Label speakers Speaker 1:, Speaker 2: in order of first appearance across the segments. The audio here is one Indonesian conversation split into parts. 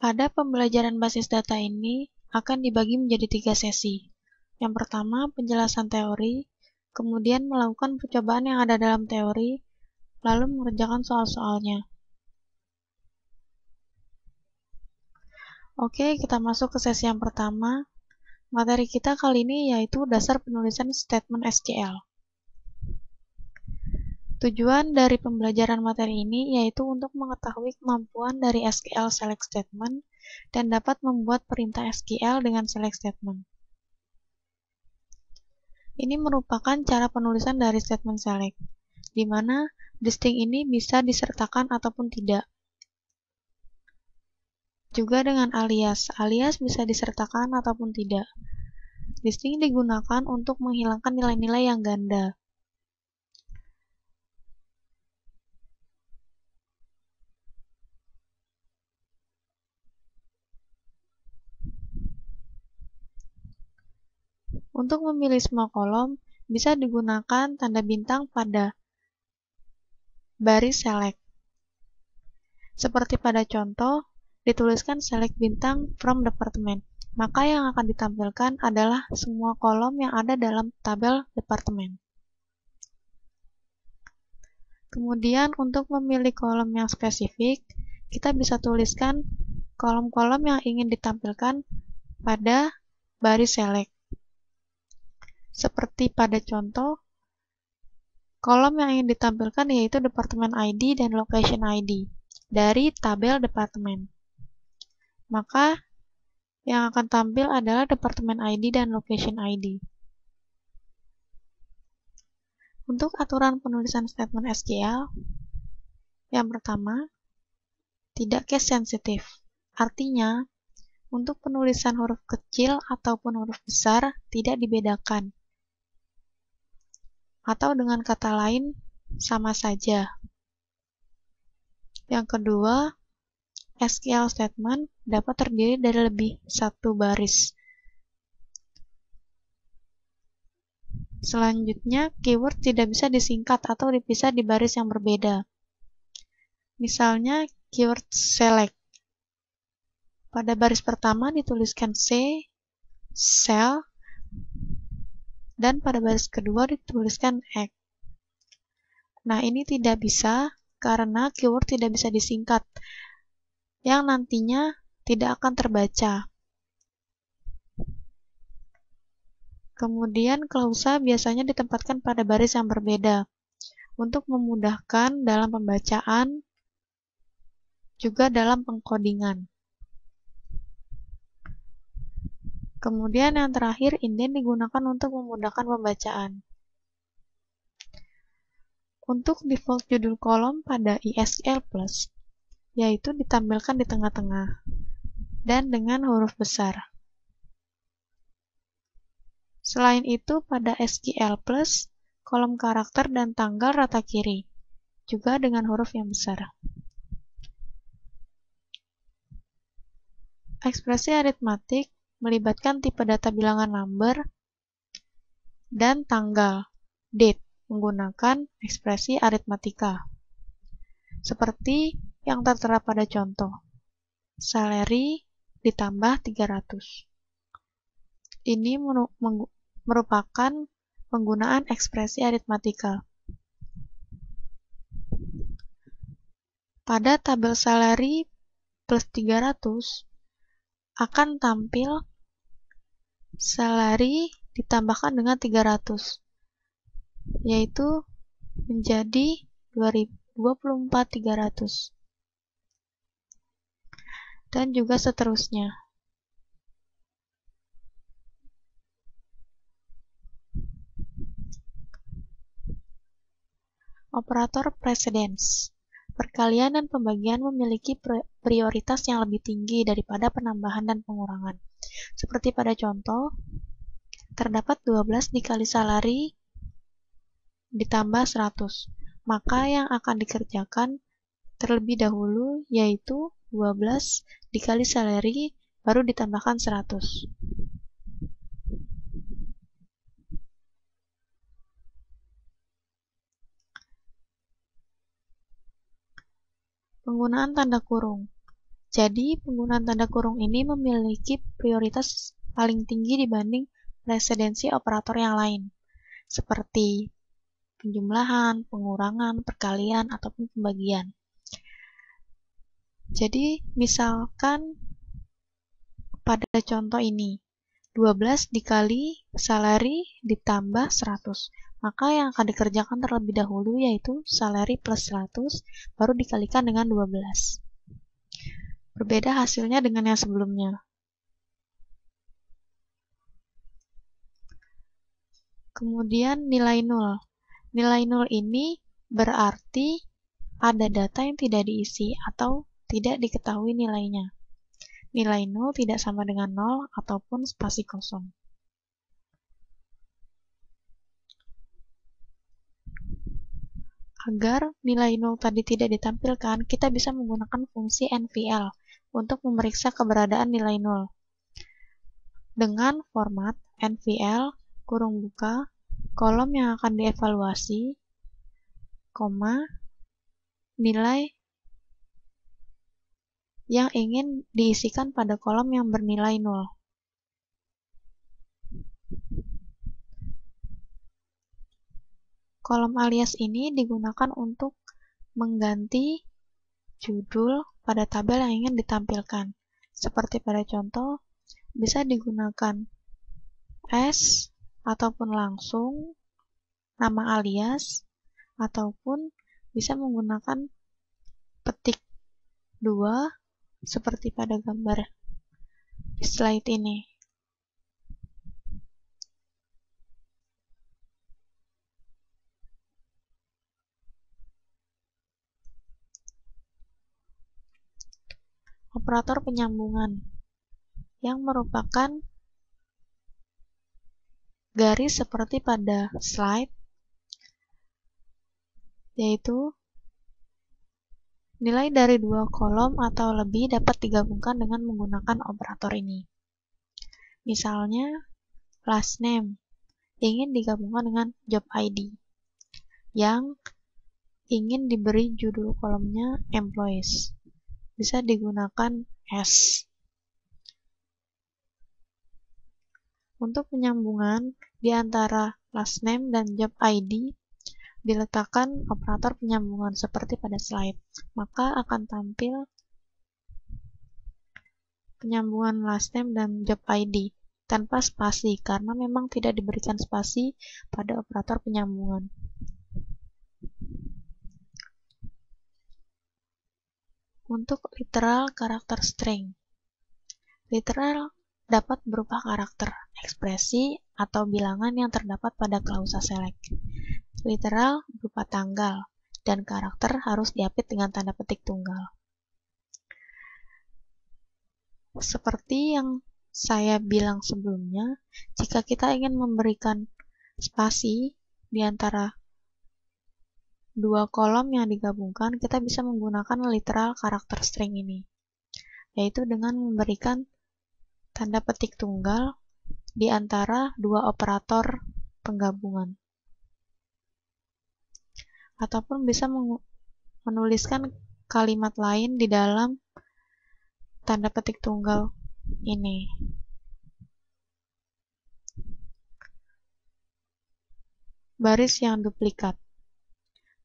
Speaker 1: Pada pembelajaran basis data ini akan dibagi menjadi 3 sesi. Yang pertama, penjelasan teori, kemudian melakukan percobaan yang ada dalam teori, lalu mengerjakan soal-soalnya. Oke, kita masuk ke sesi yang pertama. Materi kita kali ini yaitu dasar penulisan statement SQL. Tujuan dari pembelajaran materi ini yaitu untuk mengetahui kemampuan dari SQL select statement dan dapat membuat perintah SQL dengan select statement. Ini merupakan cara penulisan dari statement select, di mana distinct ini bisa disertakan ataupun tidak. Juga dengan alias bisa disertakan ataupun tidak. Distinct digunakan untuk menghilangkan nilai-nilai yang ganda. Untuk memilih semua kolom, bisa digunakan tanda bintang pada baris select. Seperti pada contoh, dituliskan select bintang from department, maka yang akan ditampilkan adalah semua kolom yang ada dalam tabel departemen. Kemudian untuk memilih kolom yang spesifik, kita bisa tuliskan kolom-kolom yang ingin ditampilkan pada baris select. Seperti pada contoh, kolom yang ingin ditampilkan yaitu departemen ID dan location ID dari tabel departemen. Maka yang akan tampil adalah departemen ID dan location ID. Untuk aturan penulisan statement SQL, yang pertama, tidak case sensitive. Artinya, untuk penulisan huruf kecil ataupun huruf besar tidak dibedakan. Atau dengan kata lain, sama saja. Yang kedua, SQL statement dapat terdiri dari lebih satu baris. Selanjutnya, keyword tidak bisa disingkat atau dipisah di baris yang berbeda. Misalnya, keyword select. Pada baris pertama dituliskan C, cell, dan pada baris kedua dituliskan X. Nah, ini tidak bisa karena keyword tidak bisa disingkat, yang nantinya tidak akan terbaca. Kemudian, klausa biasanya ditempatkan pada baris yang berbeda, untuk memudahkan dalam pembacaan, juga dalam pengkodingan. Kemudian yang terakhir, indent digunakan untuk memudahkan pembacaan. Untuk default judul kolom pada ISQL+, yaitu ditampilkan di tengah-tengah, dan dengan huruf besar. Selain itu, pada SQL+, kolom karakter dan tanggal rata kiri, juga dengan huruf yang besar. Ekspresi aritmatik melibatkan tipe data bilangan number dan tanggal, date, menggunakan ekspresi aritmatika. Seperti yang tertera pada contoh, salary ditambah 300. Ini merupakan penggunaan ekspresi aritmatika. Pada tabel salary plus 300, akan tampil salary ditambahkan dengan 300, yaitu menjadi 24.300, dan juga seterusnya. Operator precedence. Perkalian dan pembagian memiliki prioritas yang lebih tinggi daripada penambahan dan pengurangan. Seperti pada contoh, terdapat 12 dikali salary ditambah 100. Maka yang akan dikerjakan terlebih dahulu yaitu 12 dikali salary baru ditambahkan 100. Penggunaan tanda kurung. Jadi, penggunaan tanda kurung ini memiliki prioritas paling tinggi dibanding presidensi operator yang lain, seperti penjumlahan, pengurangan, perkalian, ataupun pembagian. Jadi, misalkan pada contoh ini, 12 dikali salary ditambah 100. Maka yang akan dikerjakan terlebih dahulu yaitu salary plus 100, baru dikalikan dengan 12. Berbeda hasilnya dengan yang sebelumnya. Kemudian nilai 0. Nilai 0 ini berarti ada data yang tidak diisi atau tidak diketahui nilainya. Nilai 0 tidak sama dengan 0 ataupun spasi kosong. Agar nilai 0 tadi tidak ditampilkan, kita bisa menggunakan fungsi NVL untuk memeriksa keberadaan nilai 0. Dengan format NVL, kurung buka, kolom yang akan dievaluasi, koma, nilai yang ingin diisikan pada kolom yang bernilai 0. Kolom alias ini digunakan untuk mengganti judul pada tabel yang ingin ditampilkan. Seperti pada contoh, bisa digunakan S ataupun langsung nama alias, ataupun bisa menggunakan petik 2 seperti pada gambar di slide ini. Operator penyambungan yang merupakan garis seperti pada slide, yaitu nilai dari dua kolom atau lebih dapat digabungkan dengan menggunakan operator ini. Misalnya, last name ingin digabungkan dengan job ID yang ingin diberi judul kolomnya employees. Bisa digunakan S. Untuk penyambungan di antara last name dan job ID, diletakkan operator penyambungan seperti pada slide. Maka akan tampil penyambungan last name dan job ID tanpa spasi, karena memang tidak diberikan spasi pada operator penyambungan. Untuk literal karakter string, literal dapat berupa karakter, ekspresi, atau bilangan yang terdapat pada klausa select. Literal berupa tanggal, dan karakter harus diapit dengan tanda petik tunggal. Seperti yang saya bilang sebelumnya, jika kita ingin memberikan spasi di antara dua kolom yang digabungkan, kita bisa menggunakan literal karakter string ini, yaitu dengan memberikan tanda petik tunggal di antara dua operator penggabungan. Ataupun bisa menuliskan kalimat lain di dalam tanda petik tunggal ini. Baris yang duplikat.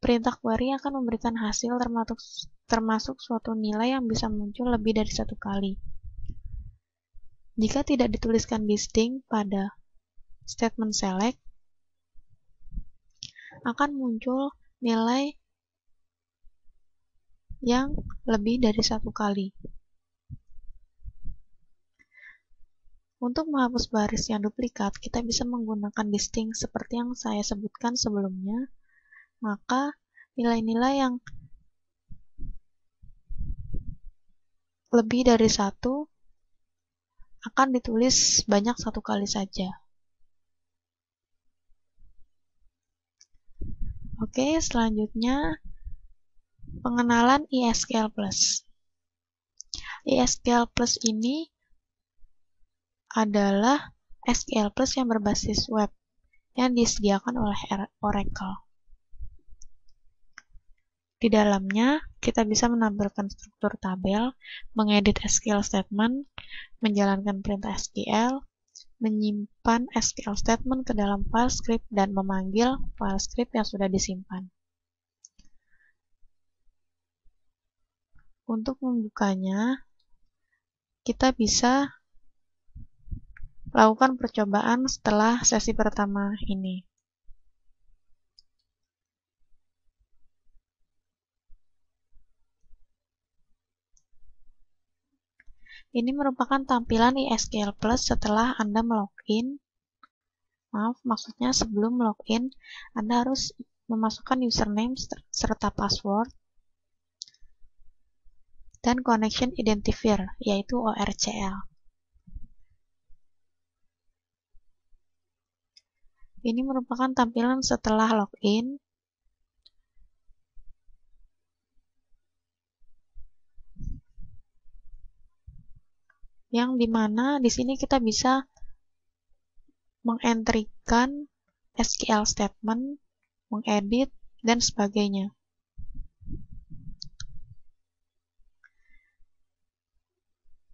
Speaker 1: Perintah query akan memberikan hasil termasuk suatu nilai yang bisa muncul lebih dari satu kali. Jika tidak dituliskan distinct pada statement select, akan muncul nilai yang lebih dari satu kali. Untuk menghapus baris yang duplikat, kita bisa menggunakan distinct seperti yang saya sebutkan sebelumnya. Maka nilai-nilai yang lebih dari satu akan ditulis banyak satu kali saja. Oke, selanjutnya pengenalan ISQL+. ISQL+ ini adalah SQL+ yang berbasis web yang disediakan oleh Oracle. Di dalamnya, kita bisa menampilkan struktur tabel, mengedit SQL statement, menjalankan perintah SQL, menyimpan SQL statement ke dalam file script, dan memanggil file script yang sudah disimpan. Untuk membukanya, kita bisa lakukan percobaan setelah sesi pertama ini. Ini merupakan tampilan iSQL Plus setelah Anda melogin. Maksudnya sebelum login, Anda harus memasukkan username serta password dan connection identifier, yaitu ORCL. Ini merupakan tampilan setelah login. Yang dimana di sini kita bisa mengentrikan SQL statement, mengedit, dan sebagainya.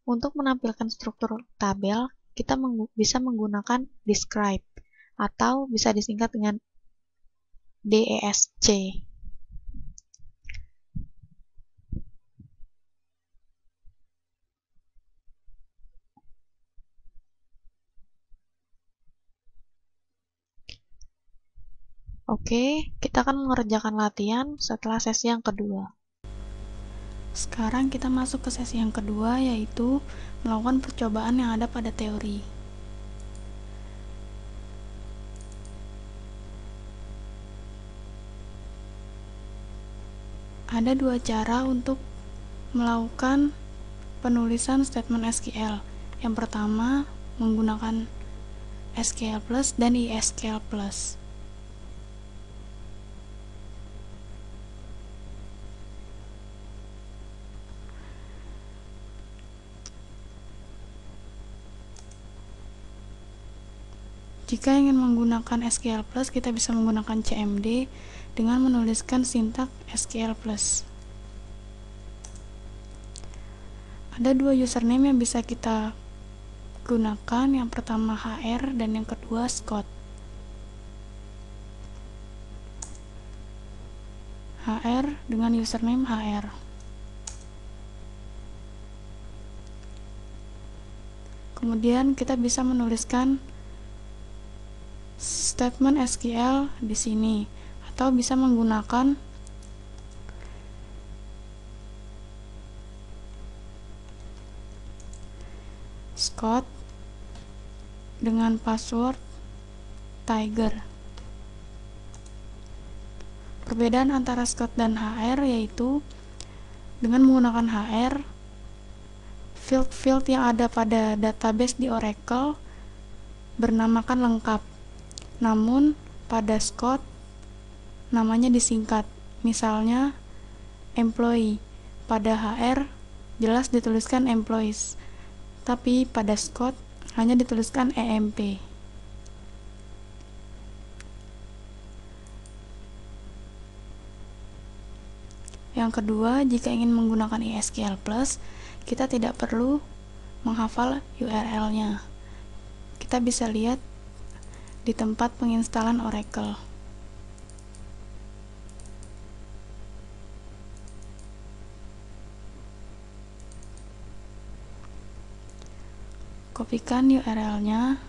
Speaker 1: Untuk menampilkan struktur tabel, kita bisa menggunakan describe atau bisa disingkat dengan DESC. Oke, kita akan mengerjakan latihan setelah sesi yang kedua. Sekarang kita masuk ke sesi yang kedua, yaitu melakukan percobaan yang ada pada teori. Ada dua cara untuk melakukan penulisan statement SQL. Yang pertama, menggunakan SQL Plus dan iSQL Plus. Jika ingin menggunakan SQL Plus, kita bisa menggunakan CMD dengan menuliskan sintak SQL Plus. Ada dua username yang bisa kita gunakan, yang pertama HR dan yang kedua Scott. HR dengan username HR. Kemudian kita bisa menuliskan statement SQL di sini, atau bisa menggunakan Scott dengan password Tiger. Perbedaan antara Scott dan HR yaitu dengan menggunakan HR, field-field yang ada pada database di Oracle bernamakan lengkap. Namun pada Scott namanya disingkat. Misalnya employee. Pada HR jelas dituliskan employees, tapi pada Scott hanya dituliskan EMP. Yang kedua, jika ingin menggunakan iSQL Plus, kita tidak perlu menghafal URL-nya. Kita bisa lihat di tempat penginstalan Oracle. Kopikan URL-nya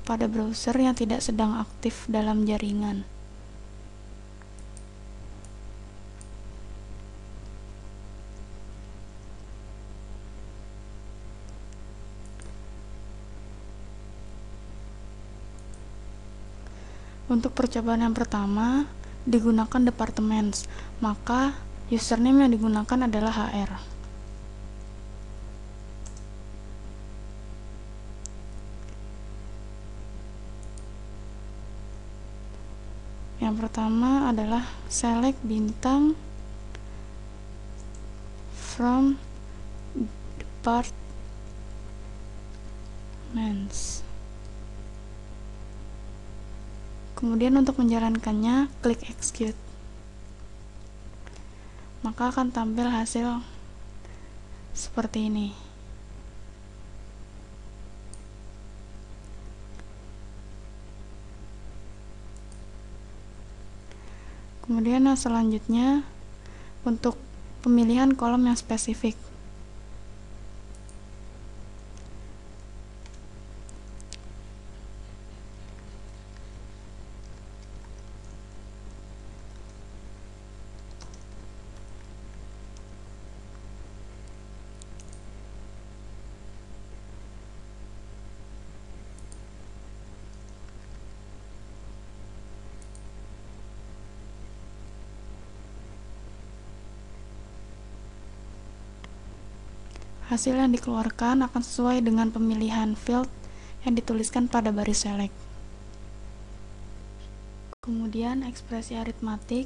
Speaker 1: pada browser yang tidak sedang aktif dalam jaringan. Untuk percobaan yang pertama, digunakan departments, maka username yang digunakan adalah HR. Yang pertama adalah select bintang from departments. Kemudian untuk menjalankannya, klik execute. maka akan tampil hasil seperti ini. Kemudian yang selanjutnya untuk pemilihan kolom yang spesifik. Hasil yang dikeluarkan akan sesuai dengan pemilihan field yang dituliskan pada baris select. Kemudian ekspresi aritmatik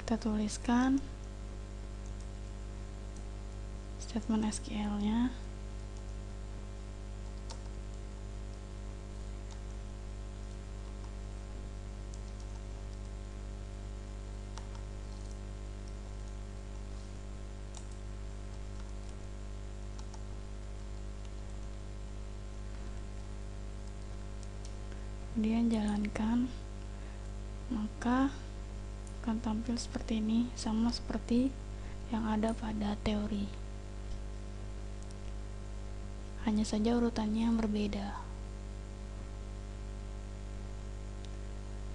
Speaker 1: kita tuliskan statement SQL-nya. Kemudian jalankan, maka akan tampil seperti ini, sama seperti yang ada pada teori, hanya saja urutannya yang berbeda.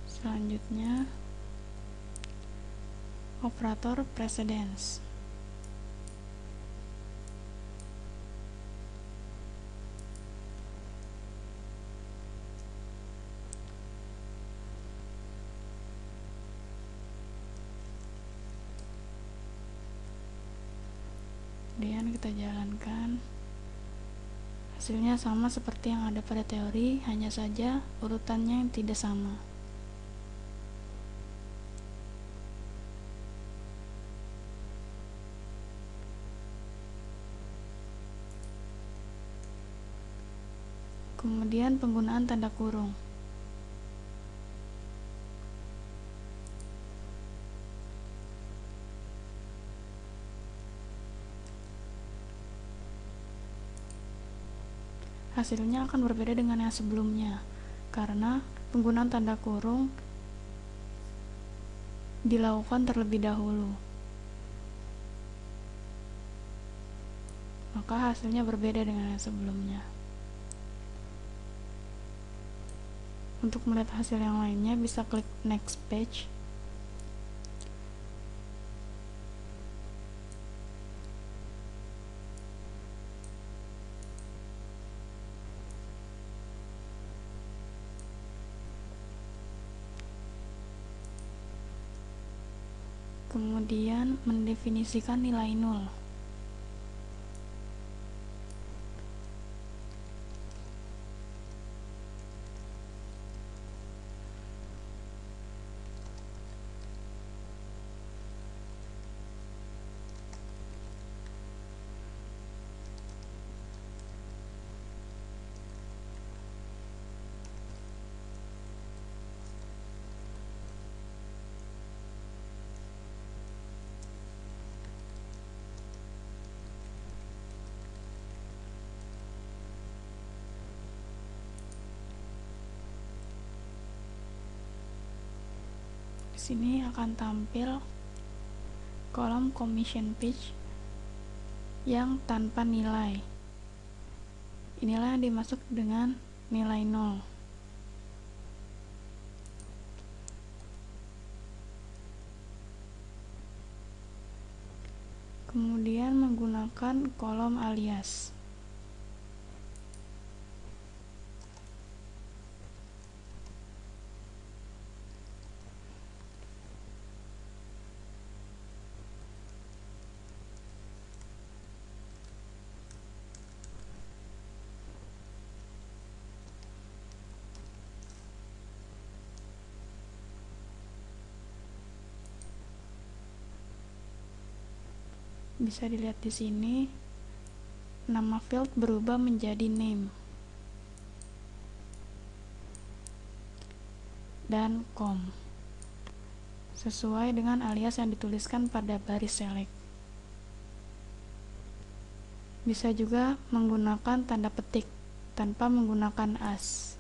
Speaker 1: Selanjutnya operator precedence. Kemudian kita jalankan, hasilnya sama seperti yang ada pada teori, hanya saja urutannya yang tidak sama. Kemudian penggunaan tanda kurung. Hasilnya akan berbeda dengan yang sebelumnya, karena penggunaan tanda kurung dilakukan terlebih dahulu. Maka hasilnya berbeda dengan yang sebelumnya. Untuk melihat hasil yang lainnya bisa klik next page. Kemudian mendefinisikan nilai nol. Di sini akan tampil kolom commission page yang tanpa nilai. Inilah yang dimaksud dengan nilai 0. Kemudian menggunakan kolom alias. Bisa dilihat di sini, nama field berubah menjadi name dan com. sesuai dengan alias yang dituliskan pada baris select. Bisa juga menggunakan tanda petik tanpa menggunakan as.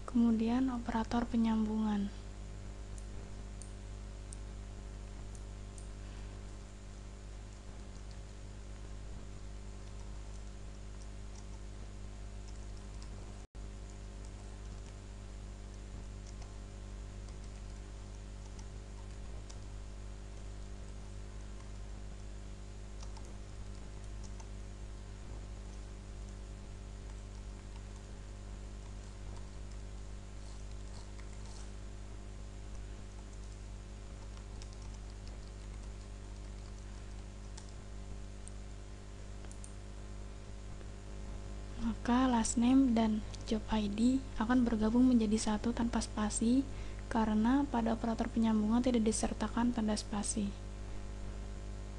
Speaker 1: Kemudian operator penyambungan. Maka last name dan job ID akan bergabung menjadi satu tanpa spasi karena pada operator penyambungan tidak disertakan tanda spasi.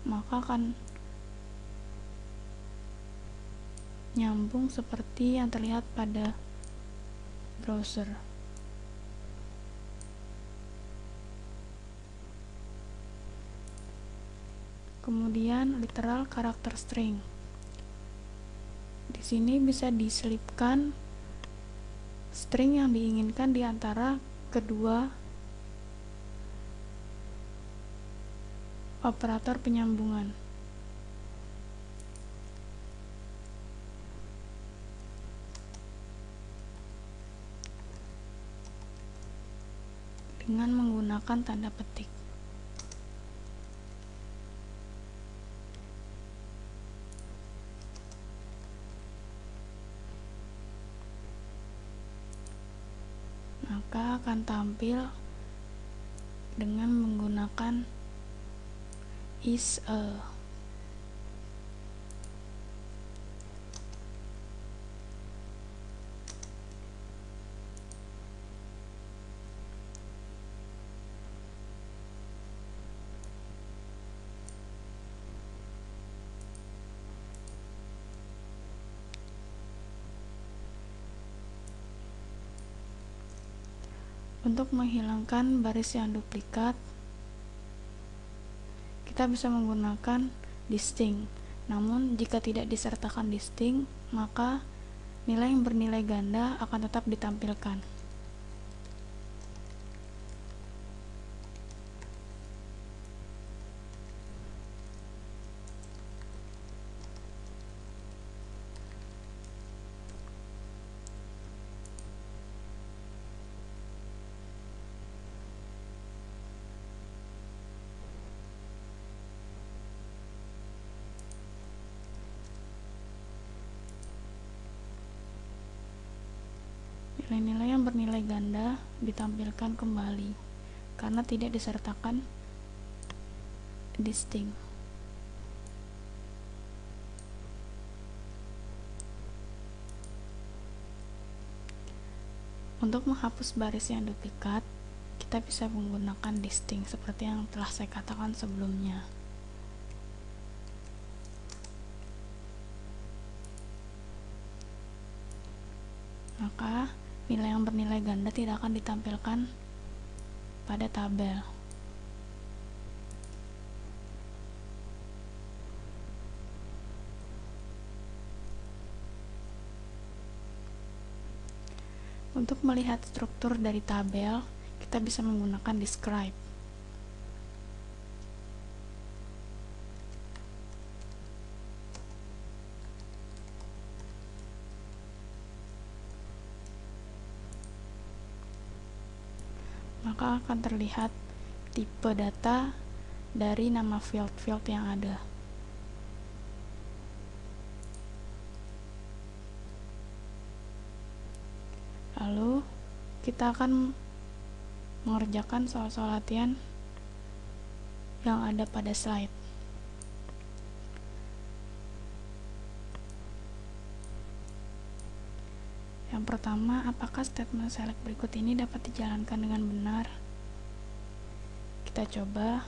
Speaker 1: Maka akan nyambung seperti yang terlihat pada browser. Kemudian literal karakter string. Di sini bisa diselipkan string yang diinginkan di antara kedua operator penyambungan. Dengan menggunakan tanda petik. Maka akan tampil dengan menggunakan is a. Untuk menghilangkan baris yang duplikat, kita bisa menggunakan distinct. Namun, jika tidak disertakan distinct, maka nilai yang bernilai ganda akan tetap ditampilkan. Nilai-nilai yang bernilai ganda ditampilkan kembali karena tidak disertakan distinct. Untuk menghapus baris yang duplikat, kita bisa menggunakan distinct seperti yang telah saya katakan sebelumnya. Maka nilai yang bernilai ganda tidak akan ditampilkan pada tabel. Untuk melihat struktur dari tabel, kita bisa menggunakan describe.
Speaker 2: maka akan terlihat tipe data dari nama field-field yang ada. Lalu kita akan mengerjakan soal-soal latihan yang ada pada slide. Yang pertama, apakah statement select berikut ini dapat dijalankan dengan benar? Kita coba.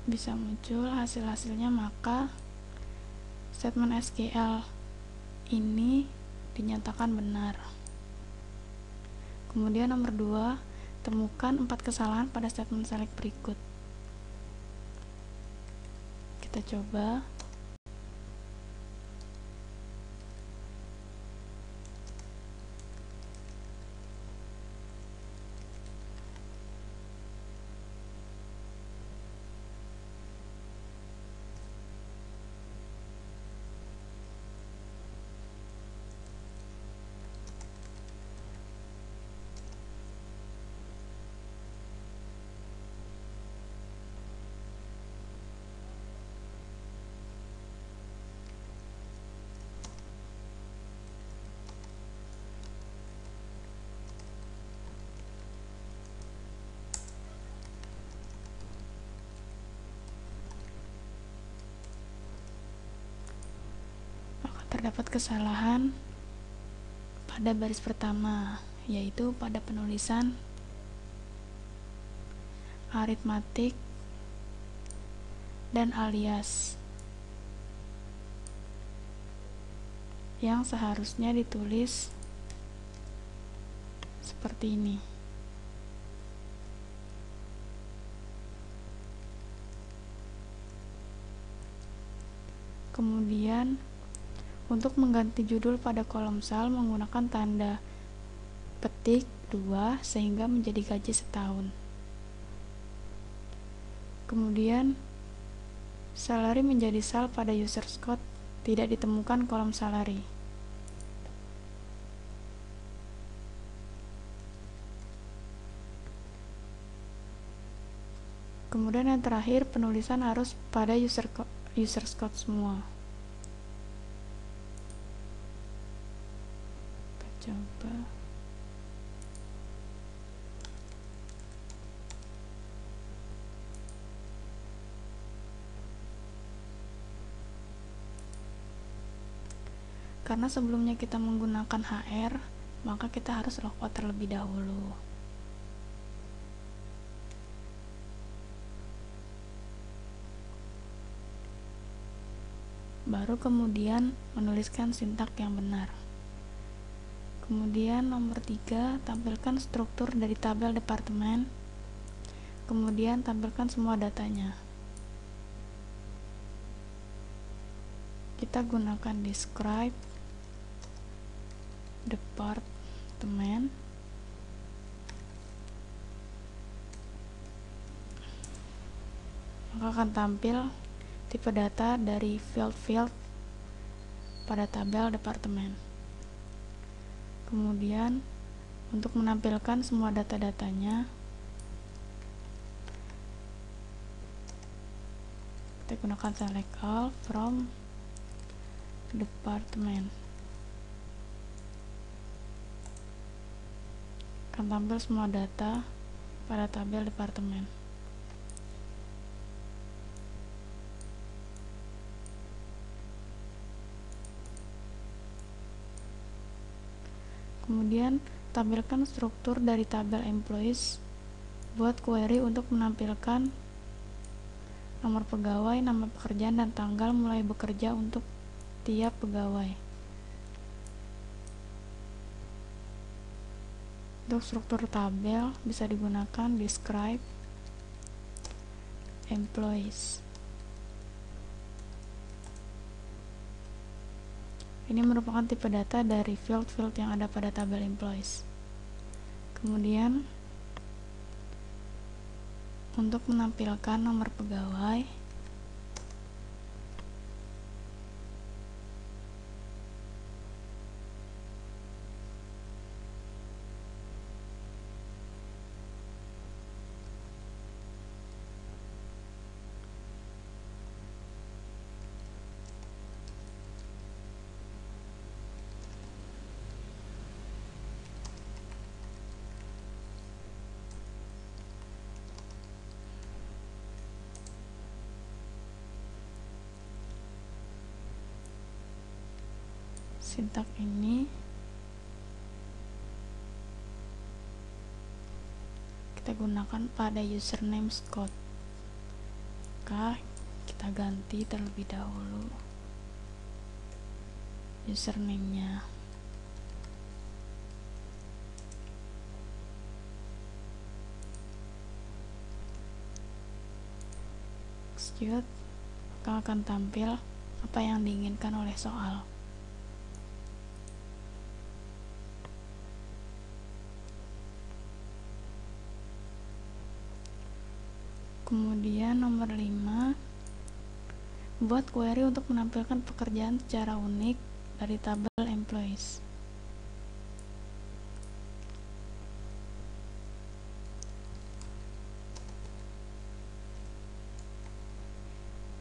Speaker 2: Bisa muncul hasil-hasilnya, maka statement SQL ini dinyatakan benar. Kemudian nomor 2, temukan 4 kesalahan pada statement select berikut. Kita coba. Terdapat kesalahan pada baris pertama, yaitu pada penulisan aritmatik dan alias yang seharusnya ditulis seperti ini. Kemudian untuk mengganti judul pada kolom sel menggunakan tanda petik 2 sehingga menjadi gaji setahun. Kemudian salary menjadi sel pada users code, tidak ditemukan kolom salary. Kemudian yang terakhir, penulisan harus pada users code semua. Coba. Karena sebelumnya kita menggunakan HR, maka kita harus logout terlebih dahulu. Baru kemudian menuliskan sintak yang benar. Kemudian nomor 3, tampilkan struktur dari tabel departemen. Kemudian tampilkan semua datanya. Kita gunakan describe departemen. Maka akan tampil tipe data dari field-field pada tabel departemen. Kemudian untuk menampilkan semua data-datanya, kita gunakan select all from department. Akan tampil semua data pada tabel departemen. Kemudian tampilkan struktur dari tabel employees. Buat query untuk menampilkan nomor pegawai, nama pekerjaan, dan tanggal mulai bekerja untuk tiap pegawai. Untuk struktur tabel bisa digunakan describe employees. Ini merupakan tipe data dari field-field yang ada pada tabel employees. Kemudian untuk menampilkan nomor pegawai, sintak ini kita gunakan pada username Scott. Maka kita ganti terlebih dahulu username-nya. Execute, maka akan tampil apa yang diinginkan oleh soal. Kemudian nomor 5, buat query untuk menampilkan pekerjaan secara unik dari tabel employees.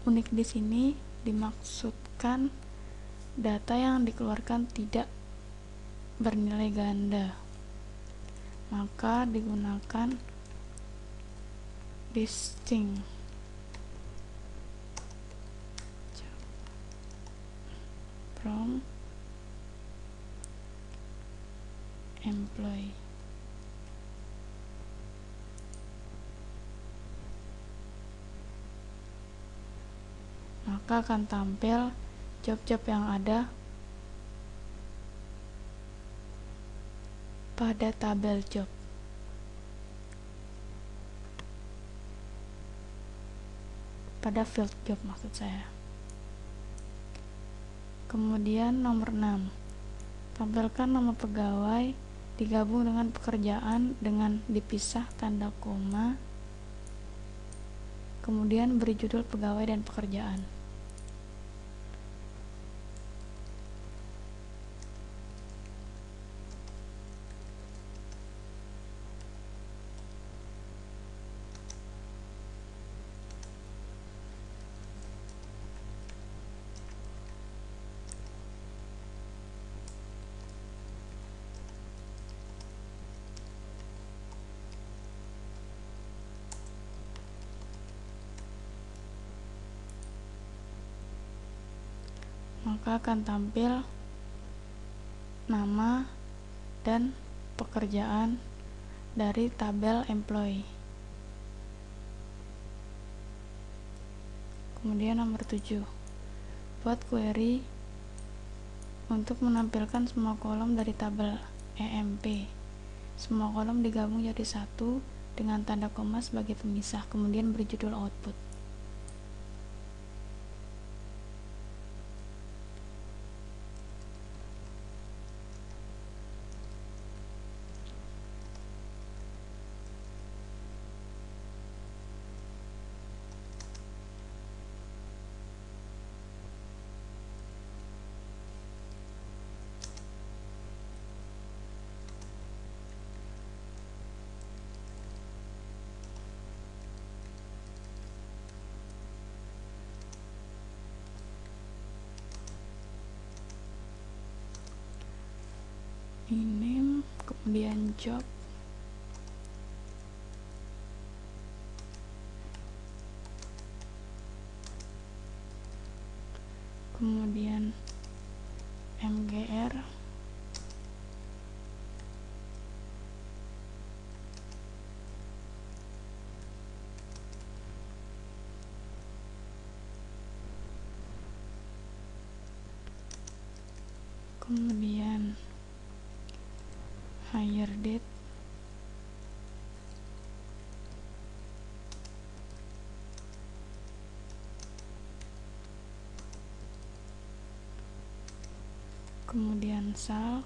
Speaker 2: Unik di sini dimaksudkan data yang dikeluarkan tidak bernilai ganda. Maka digunakan distinct from employee. Maka akan tampil job-job yang ada pada tabel job. Pada field job maksud saya. Kemudian nomor 6, tampilkan nama pegawai digabung dengan pekerjaan dengan dipisah tanda koma, kemudian beri judul pegawai dan pekerjaan. Maka akan tampil nama dan pekerjaan dari tabel employee. Kemudian nomor 7, buat query untuk menampilkan semua kolom dari tabel EMP. Semua kolom digabung jadi satu dengan tanda koma sebagai pemisah, kemudian beri judul output. Name, kemudian job, kemudian MGR, kemudian hire date, kemudian sal,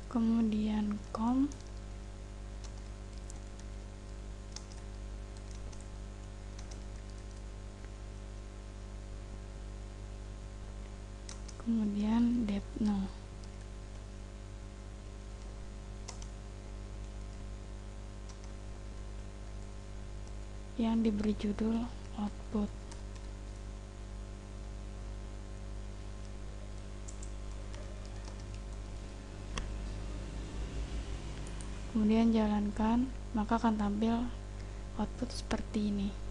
Speaker 2: kemudian com, kemudian depno. Yang diberi judul output. Kemudian jalankan, maka akan tampil output seperti ini.